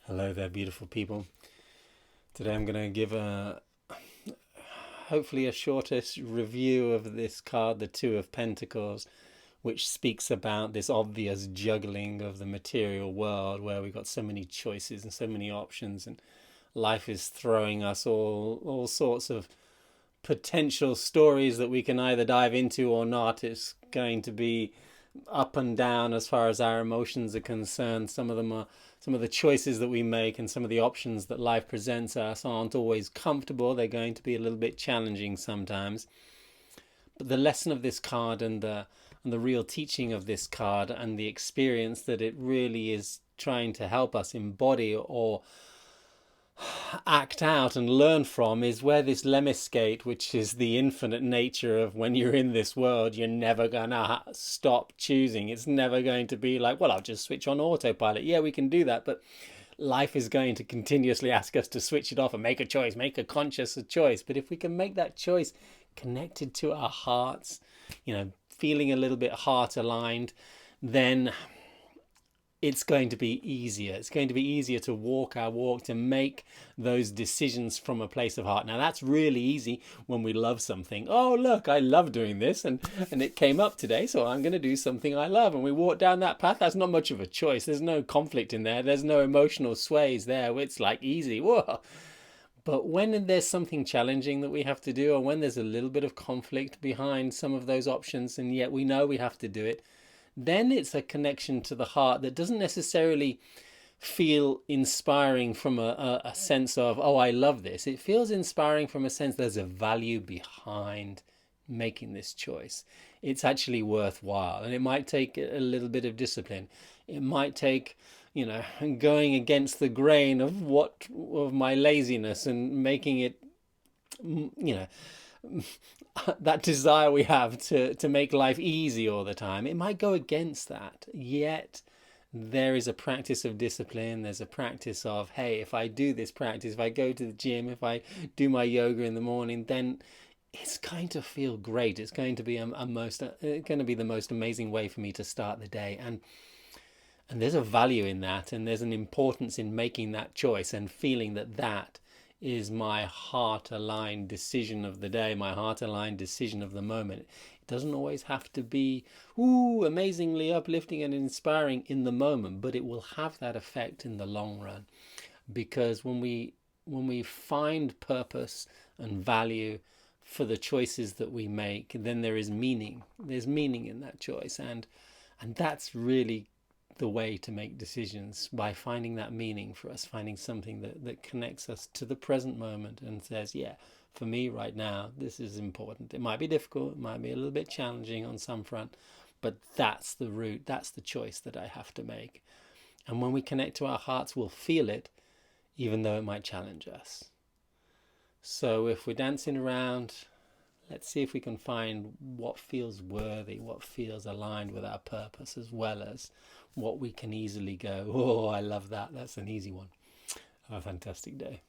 Hello there, beautiful people. Today I'm going to give hopefully a shortest review of this card, the Two of Pentacles, which speaks about this obvious juggling of the material world where we've got so many choices and so many options, and life is throwing us all sorts of potential stories that we can either dive into or not. It's going to be up and down as far as our emotions are concerned. Some of them are some of the choices that we make, and some of the options that life presents us aren't always comfortable. They're going to be a little bit challenging sometimes. But the lesson of this card and the real teaching of this card and the experience that it really is trying to help us embody or act out and learn from is where this lemniscate, which is the infinite nature of when you're in this world, you're never gonna stop choosing. It's never going to be like, well, I'll just switch on autopilot. Yeah, we can do that, but life is going to continuously ask us to switch it off and make a choice, make a conscious choice. But if we can make that choice connected to our hearts, feeling a little bit heart aligned, then it's going to be easier. It's going to be easier to walk our walk, to make those decisions from a place of heart. Now, that's really easy when we love something. Oh, look, I love doing this, and it came up today, so I'm going to do something I love. And we walk down that path. That's not much of a choice. There's no conflict in there. There's no emotional sways there. It's like easy. Whoa. But when there's something challenging that we have to do, or when there's a little bit of conflict behind some of those options, and yet we know we have to do it, then it's a connection to the heart that doesn't necessarily feel inspiring from a sense of, oh, I love this. It feels inspiring from a sense there's a value behind making this choice. It's actually worthwhile, and it might take a little bit of discipline. It might take, going against the grain of my laziness and making it, that desire we have to make life easy all the time. It might go against that, yet there is a practice of discipline. There's a practice of, hey, if I do this practice, if I go to the gym, if I do my yoga in the morning, then it's going to feel great. It's going to be the most amazing way for me to start the day. And there's a value in that, and there's an importance in making that choice and feeling that is my heart-aligned decision of the day, my heart-aligned decision of the moment. It doesn't always have to be amazingly uplifting and inspiring in the moment, but it will have that effect in the long run. Because when we find purpose and value for the choices that we make, then there is meaning. There's meaning in that choice, and that's really the way to make decisions, by finding that meaning for us, finding something that connects us to the present moment and says, yeah, for me right now, this is important. It might be difficult, it might be a little bit challenging on some front, but that's the route, that's the choice that I have to make. And when we connect to our hearts, we'll feel it, even though it might challenge us. So if we're dancing around, let's see if we can find what feels worthy, what feels aligned with our purpose, as well as what we can easily go, oh, I love that. That's an easy one. Have a fantastic day.